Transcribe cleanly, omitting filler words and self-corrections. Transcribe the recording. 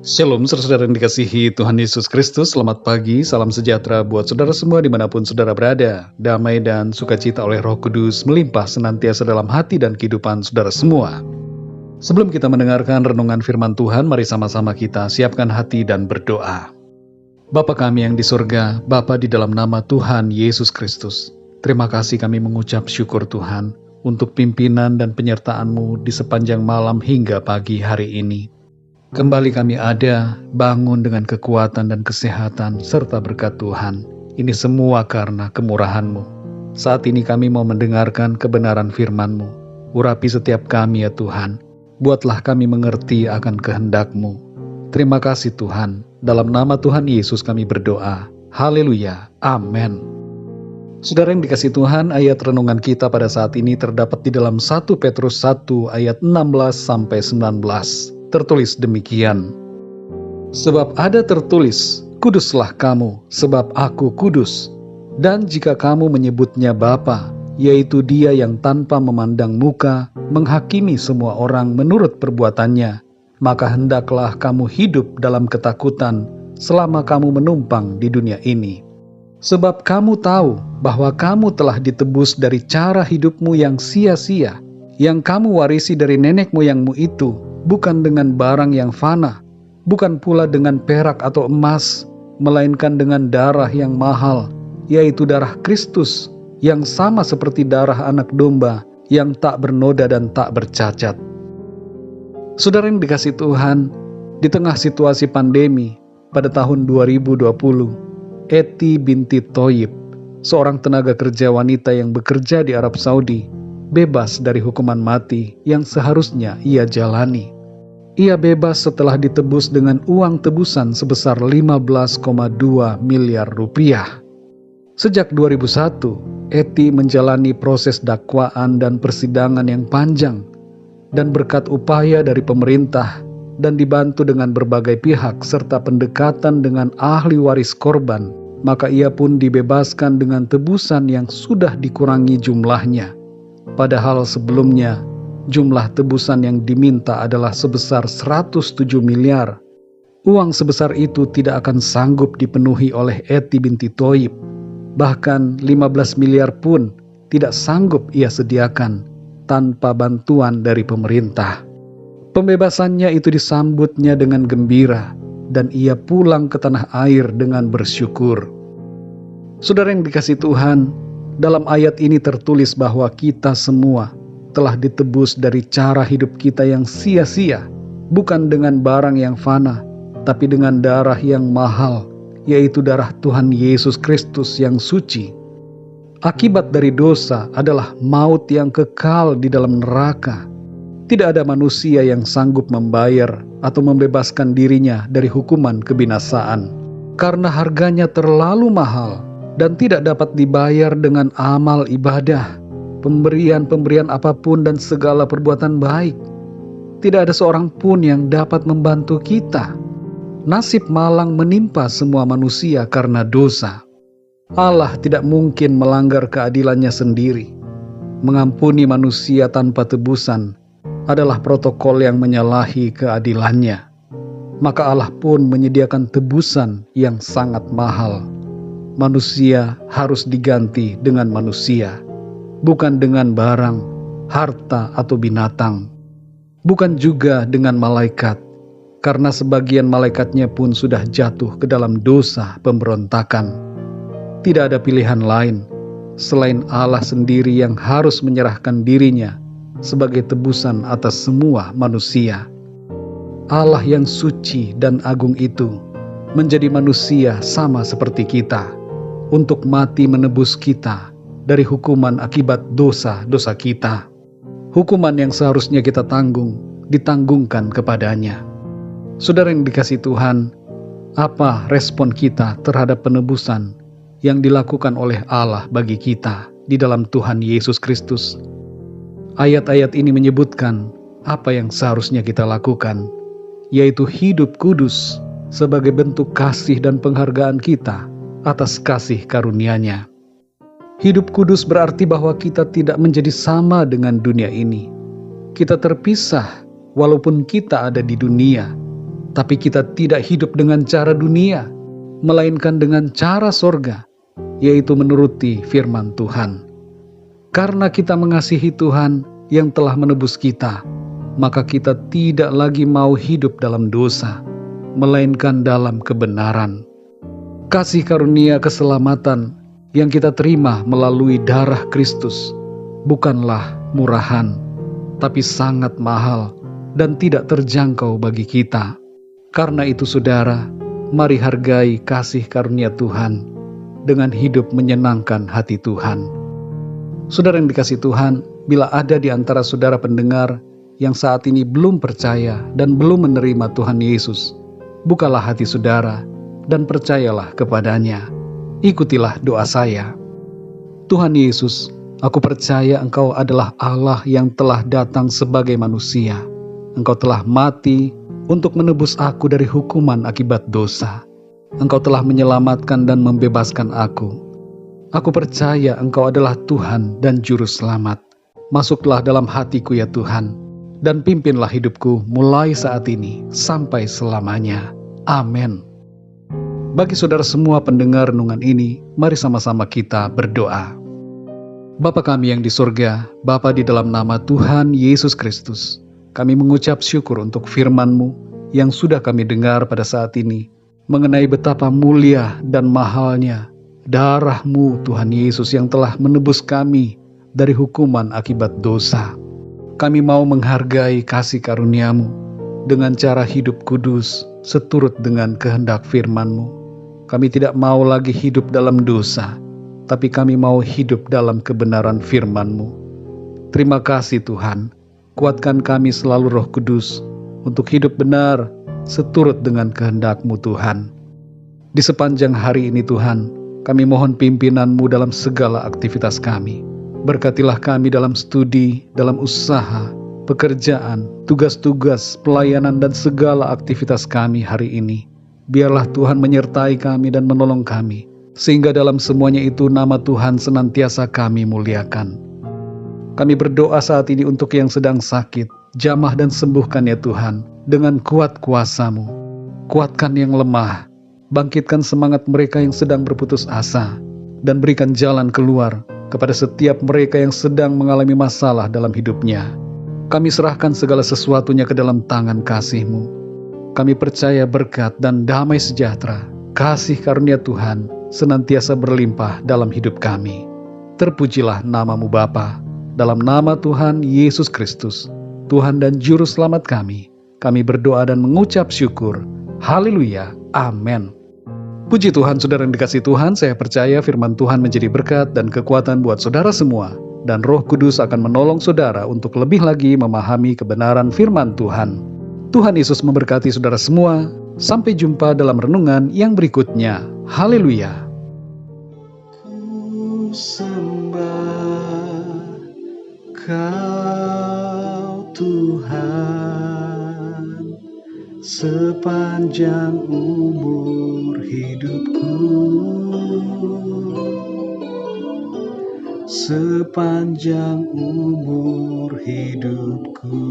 Shalom saudara yang dikasihi Tuhan Yesus Kristus, selamat pagi, salam sejahtera buat saudara semua dimanapun saudara berada. Damai dan sukacita oleh Roh Kudus melimpah senantiasa dalam hati dan kehidupan saudara semua. Sebelum kita mendengarkan renungan firman Tuhan, mari sama-sama kita siapkan hati dan berdoa. Bapa kami yang di surga, Bapa di dalam nama Tuhan Yesus Kristus, terima kasih kami mengucap syukur Tuhan untuk pimpinan dan penyertaan-Mu di sepanjang malam hingga pagi hari ini. Kembali kami ada, bangun dengan kekuatan dan kesehatan, serta berkat Tuhan. Ini semua karena kemurahan-Mu. Saat ini kami mau mendengarkan kebenaran firman-Mu. Urapi setiap kami ya Tuhan. Buatlah kami mengerti akan kehendak-Mu. Terima kasih Tuhan. Dalam nama Tuhan Yesus kami berdoa. Haleluya. Amin. Saudara yang dikasihi Tuhan, ayat renungan kita pada saat ini terdapat di dalam 1 Petrus 1 ayat 16-19. Tertulis demikian, sebab ada tertulis, kuduslah kamu, sebab aku kudus. Dan jika kamu menyebutnya Bapa, yaitu Dia yang tanpa memandang muka, menghakimi semua orang menurut perbuatannya, maka hendaklah kamu hidup dalam ketakutan selama kamu menumpang di dunia ini. Sebab kamu tahu bahwa kamu telah ditebus dari cara hidupmu yang sia-sia, yang kamu warisi dari nenek moyangmu itu, bukan dengan barang yang fana, bukan pula dengan perak atau emas, melainkan dengan darah yang mahal, yaitu darah Kristus, yang sama seperti darah anak domba, yang tak bernoda dan tak bercacat. Saudara yang dikasihi Tuhan, di tengah situasi pandemi pada tahun 2020, Eti binti Thoyib, seorang tenaga kerja wanita yang bekerja di Arab Saudi, bebas dari hukuman mati yang seharusnya ia jalani. Ia bebas setelah ditebus dengan uang tebusan sebesar 15,2 miliar rupiah. Sejak 2001, Eti menjalani proses dakwaan dan persidangan yang panjang, dan berkat upaya dari pemerintah dan dibantu dengan berbagai pihak serta pendekatan dengan ahli waris korban, maka ia pun dibebaskan dengan tebusan yang sudah dikurangi jumlahnya. Padahal sebelumnya, jumlah tebusan yang diminta adalah sebesar 107 miliar. Uang sebesar itu tidak akan sanggup dipenuhi oleh Eti binti Thoyib. Bahkan 15 miliar pun tidak sanggup ia sediakan tanpa bantuan dari pemerintah. Pembebasannya itu disambutnya dengan gembira, dan ia pulang ke tanah air dengan bersyukur. Saudara yang dikasihi Tuhan, dalam ayat ini tertulis bahwa kita semua telah ditebus dari cara hidup kita yang sia-sia, bukan dengan barang yang fana, tapi dengan darah yang mahal, yaitu darah Tuhan Yesus Kristus yang suci. Akibat dari dosa adalah maut yang kekal di dalam neraka. Tidak ada manusia yang sanggup membayar atau membebaskan dirinya dari hukuman kebinasaan, karena harganya terlalu mahal dan tidak dapat dibayar dengan amal ibadah, pemberian apapun dan segala perbuatan baik. Tidak ada seorang pun yang dapat membantu kita. Nasib malang menimpa semua manusia karena dosa. Allah tidak mungkin melanggar keadilannya sendiri. Mengampuni manusia tanpa tebusan adalah protokol yang menyalahi keadilannya. Maka Allah pun menyediakan tebusan yang sangat mahal. Manusia harus diganti dengan manusia, bukan dengan barang, harta, atau binatang. Bukan juga dengan malaikat, karena sebagian malaikatnya pun sudah jatuh ke dalam dosa pemberontakan. Tidak ada pilihan lain selain Allah sendiri yang harus menyerahkan dirinya sebagai tebusan atas semua manusia. Allah yang suci dan agung itu menjadi manusia sama seperti kita, untuk mati menebus kita dari hukuman akibat dosa-dosa kita. Hukuman yang seharusnya kita tanggung, ditanggungkan kepadanya. Saudara yang dikasihi Tuhan, apa respon kita terhadap penebusan yang dilakukan oleh Allah bagi kita di dalam Tuhan Yesus Kristus? Ayat-ayat ini menyebutkan apa yang seharusnya kita lakukan, yaitu hidup kudus sebagai bentuk kasih dan penghargaan kita atas kasih karunia-Nya. Hidup kudus berarti bahwa kita tidak menjadi sama dengan dunia ini. Kita terpisah walaupun kita ada di dunia, Tapi kita tidak hidup dengan cara dunia, melainkan dengan cara sorga, yaitu menuruti firman Tuhan. Karena kita mengasihi Tuhan yang telah menebus kita, maka kita tidak lagi mau hidup dalam dosa, melainkan dalam kebenaran. Kasih karunia keselamatan yang kita terima melalui darah Kristus bukanlah murahan, tapi sangat mahal dan tidak terjangkau bagi kita. Karena itu saudara, mari hargai kasih karunia Tuhan dengan hidup menyenangkan hati Tuhan. Saudara yang dikasihi Tuhan, bila ada di antara saudara pendengar yang saat ini belum percaya dan belum menerima Tuhan Yesus, bukalah hati saudara dan percayalah kepadanya. Ikutilah doa saya. Tuhan Yesus, aku percaya Engkau adalah Allah yang telah datang sebagai manusia. Engkau telah mati untuk menebus aku dari hukuman akibat dosa. Engkau telah menyelamatkan dan membebaskan aku. Aku percaya Engkau adalah Tuhan dan Juru Selamat. Masuklah dalam hatiku ya Tuhan, dan pimpinlah hidupku mulai saat ini sampai selamanya. Amin. Bagi saudara semua pendengar renungan ini, mari sama-sama kita berdoa. Bapa kami yang di surga, Bapa di dalam nama Tuhan Yesus Kristus, kami mengucap syukur untuk firman-Mu yang sudah kami dengar pada saat ini, mengenai betapa mulia dan mahalnya darah-Mu Tuhan Yesus yang telah menebus kami dari hukuman akibat dosa. Kami mau menghargai kasih karunia-Mu dengan cara hidup kudus seturut dengan kehendak firman-Mu. Kami tidak mau lagi hidup dalam dosa, tapi kami mau hidup dalam kebenaran firman-Mu. Terima kasih Tuhan, kuatkan kami selalu Roh Kudus untuk hidup benar seturut dengan kehendak-Mu Tuhan. Di sepanjang hari ini Tuhan, kami mohon pimpinan-Mu dalam segala aktivitas kami. Berkatilah kami dalam studi, dalam usaha, pekerjaan, tugas-tugas, pelayanan dan segala aktivitas kami hari ini. Biarlah Tuhan menyertai kami dan menolong kami, sehingga dalam semuanya itu nama Tuhan senantiasa kami muliakan. Kami berdoa saat ini untuk yang sedang sakit, jamah dan sembuhkan ya Tuhan, dengan kuat kuasa-Mu. Kuatkan yang lemah, bangkitkan semangat mereka yang sedang berputus asa, dan berikan jalan keluar kepada setiap mereka yang sedang mengalami masalah dalam hidupnya. Kami serahkan segala sesuatunya ke dalam tangan kasih-Mu. Kami percaya berkat dan damai sejahtera, kasih karunia Tuhan senantiasa berlimpah dalam hidup kami. Terpujilah nama-Mu Bapa, dalam nama Tuhan Yesus Kristus, Tuhan dan Juru Selamat kami berdoa dan mengucap syukur. Haleluya, amin. Puji Tuhan, saudara yang dikasihi Tuhan, saya percaya firman Tuhan menjadi berkat dan kekuatan buat saudara semua, dan Roh Kudus akan menolong saudara untuk lebih lagi memahami kebenaran firman Tuhan. Tuhan Yesus memberkati saudara semua. Sampai jumpa dalam renungan yang berikutnya. Haleluya. Ku sembah Kau Tuhan sepanjang umur hidupku, sepanjang umur hidupku.